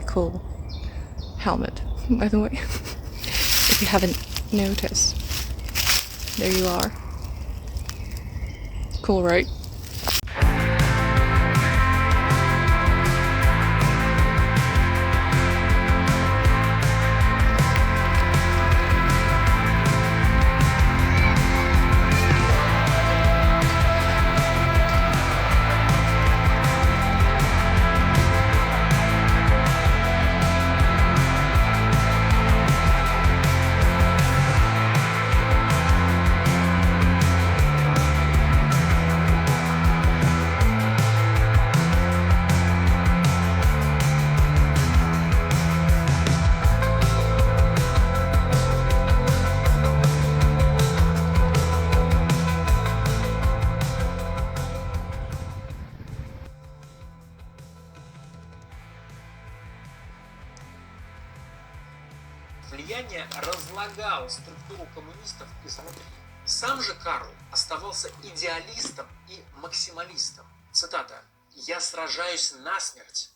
cool helmet, by the way. If you haven't noticed. There you are. Cool, right? Влияние разлагало структуру коммунистов изнутри. Сам же Карл оставался идеалистом и максималистом. Цитата. «Я сражаюсь насмерть».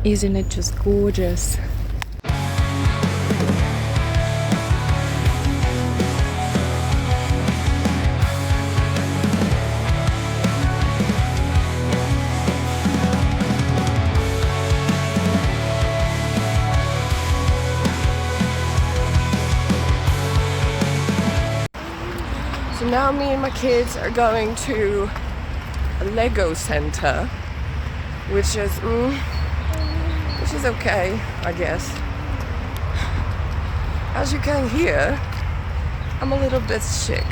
Isn't it just gorgeous? So now me and my kids are going to a Lego center, which is okay, I guess. As you can hear, I'm a little bit sick.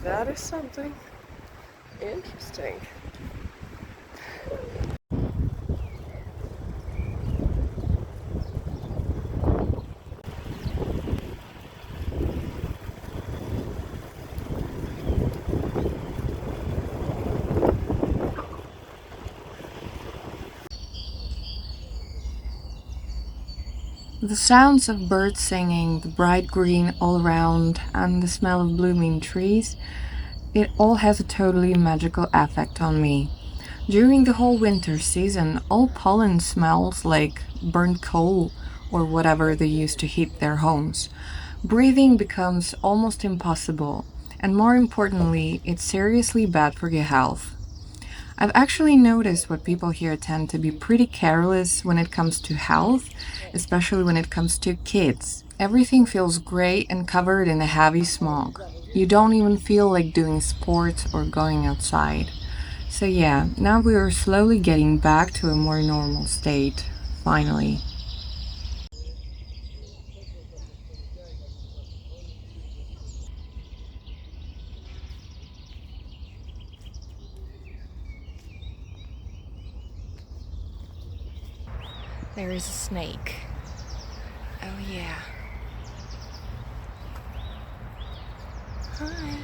That is something interesting. The sounds of birds singing, the bright green all around, and the smell of blooming trees, it all has a totally magical effect on me. During the whole winter season, all pollen smells like burnt coal or whatever they use to heat their homes. Breathing becomes almost impossible, and more importantly, it's seriously bad for your health. I've actually noticed what people here tend to be pretty careless when it comes to health, especially when it comes to kids. Everything feels gray and covered in a heavy smog. You don't even feel like doing sports or going outside. So yeah, now we are slowly getting back to a more normal state, finally. There is a snake. Oh yeah. Hi.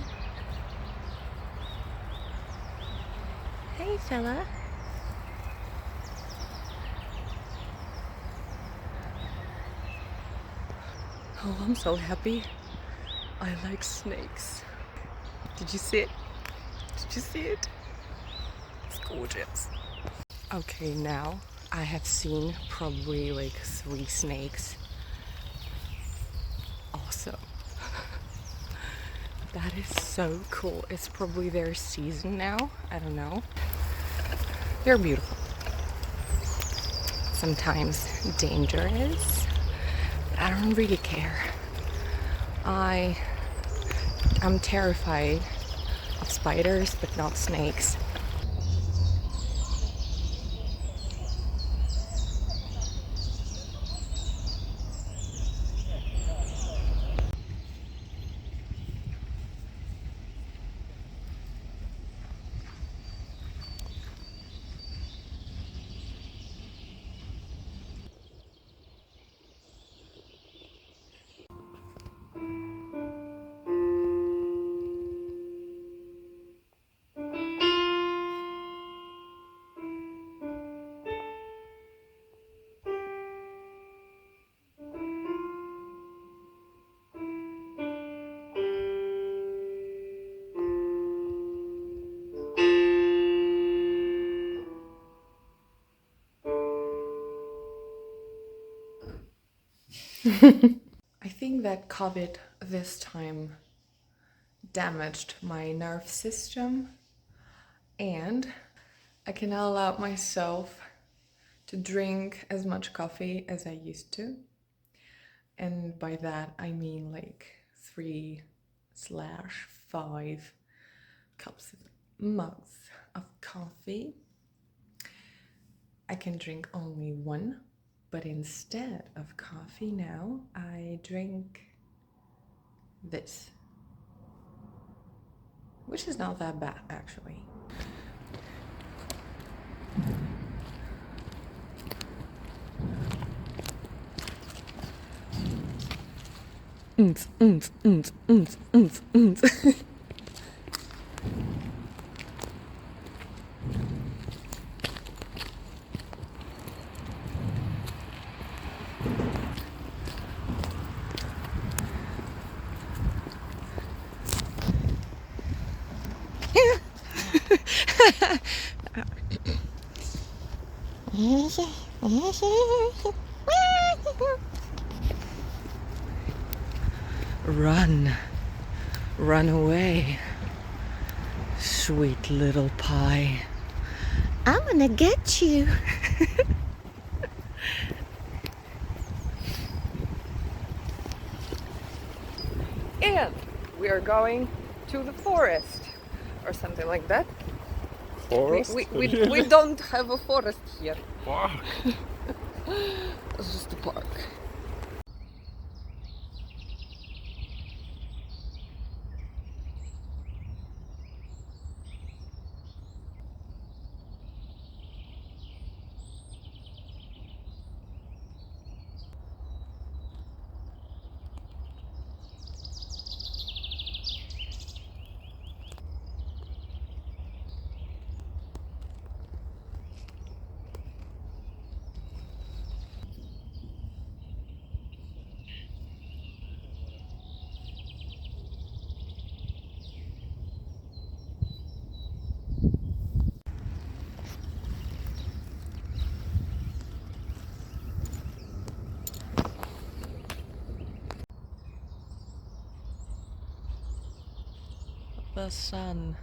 Hey fella. Oh, I'm so happy. I like snakes. Did you see it? Did you see it? It's gorgeous. Okay, now I have seen probably like 3 snakes. Awesome. That is so cool. It's probably their season now. I don't know. They're beautiful. Sometimes dangerous, but I don't really care. I'm terrified of spiders, but not snakes. I think that COVID this time damaged my nerve system, and I can now allow myself to drink as much coffee as I used to. And by that I mean like 3/5 cups of mugs of coffee. I can drink only one, but instead of coffee now I drink this, which is not that bad actually. Run, run away, sweet little pie. I'm gonna get you. And we are going to the forest or something like that. Forest? We don't have a forest here. Fuck. It's just a park. The sun.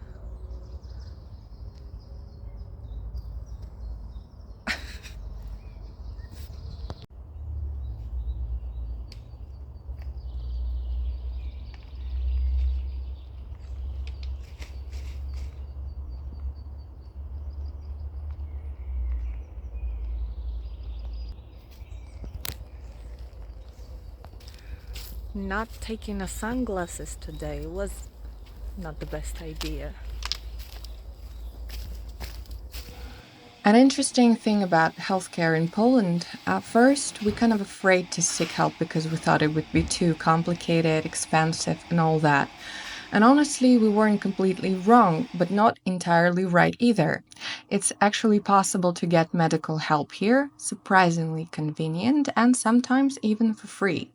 Not taking the sunglasses today was not the best idea. An interesting thing about healthcare in Poland, at first we kind of afraid to seek help because we thought it would be too complicated, expensive, and all that. And honestly, we weren't completely wrong, but not entirely right either. It's actually possible to get medical help here, surprisingly convenient, and sometimes even for free.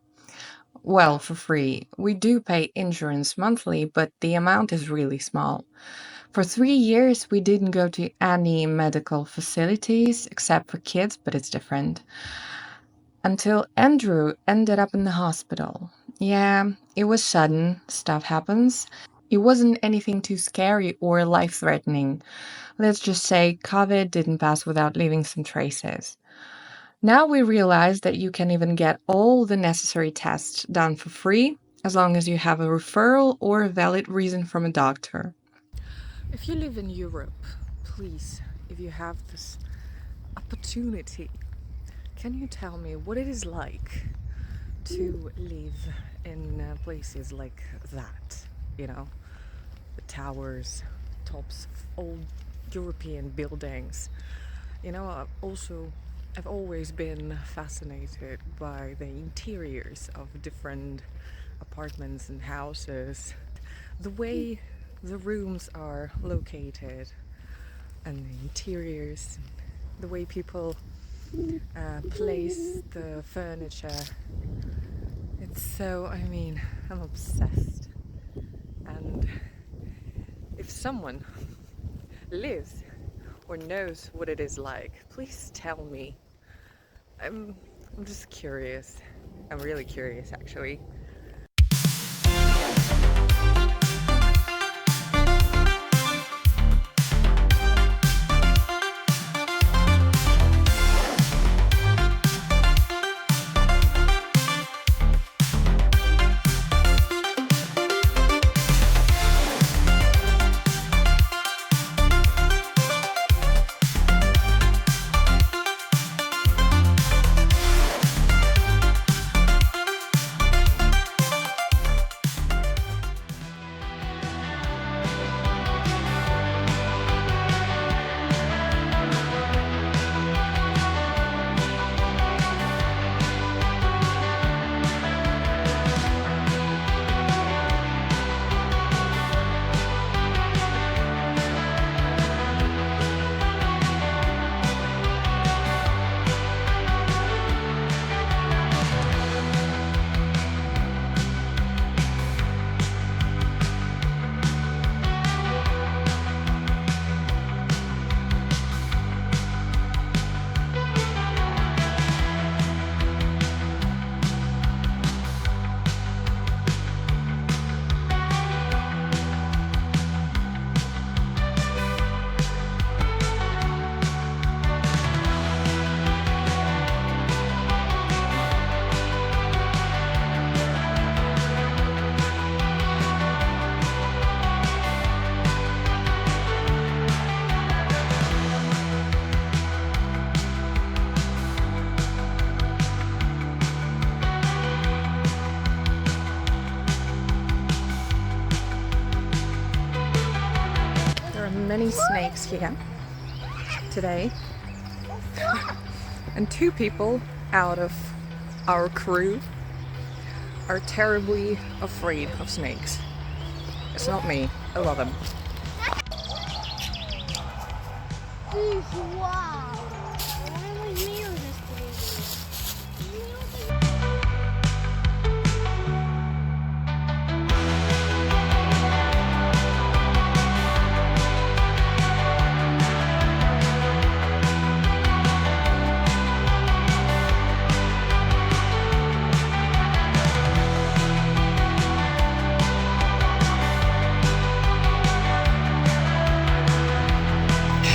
Well, for free. We do pay insurance monthly, but the amount is really small. For 3 years, we didn't go to any medical facilities except for kids, but it's different. Until Andrew ended up in the hospital. Yeah, it was sudden, stuff happens. It wasn't anything too scary or life threatening. Let's just say COVID didn't pass without leaving some traces. Now we realize that you can even get all the necessary tests done for free as long as you have a referral or a valid reason from a doctor. If you live in Europe, please, if you have this opportunity, can you tell me what it is like to live in places like that? You know, the towers, tops of old European buildings. You know, I've always been fascinated by the interiors of different apartments and houses, the way the rooms are located, and the interiors, the way people place the furniture. It's so, I'm obsessed. And if someone lives or knows what it is like, please tell me. I'm just curious. I'm really curious, actually. Many snakes here today, and 2 people out of our crew are terribly afraid of snakes. It's not me, I love them. Wow.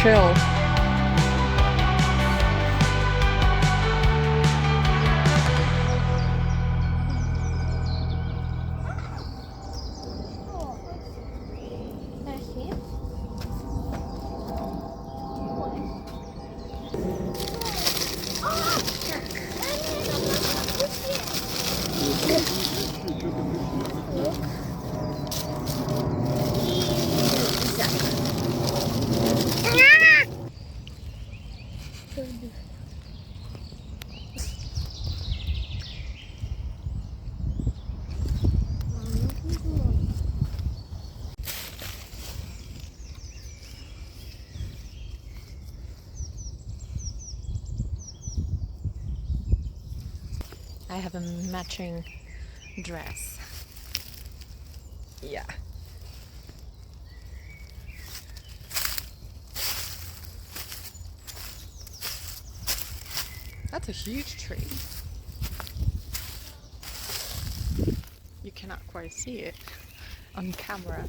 chill. I have a matching dress. Yeah. That's a huge tree. You cannot quite see it on camera.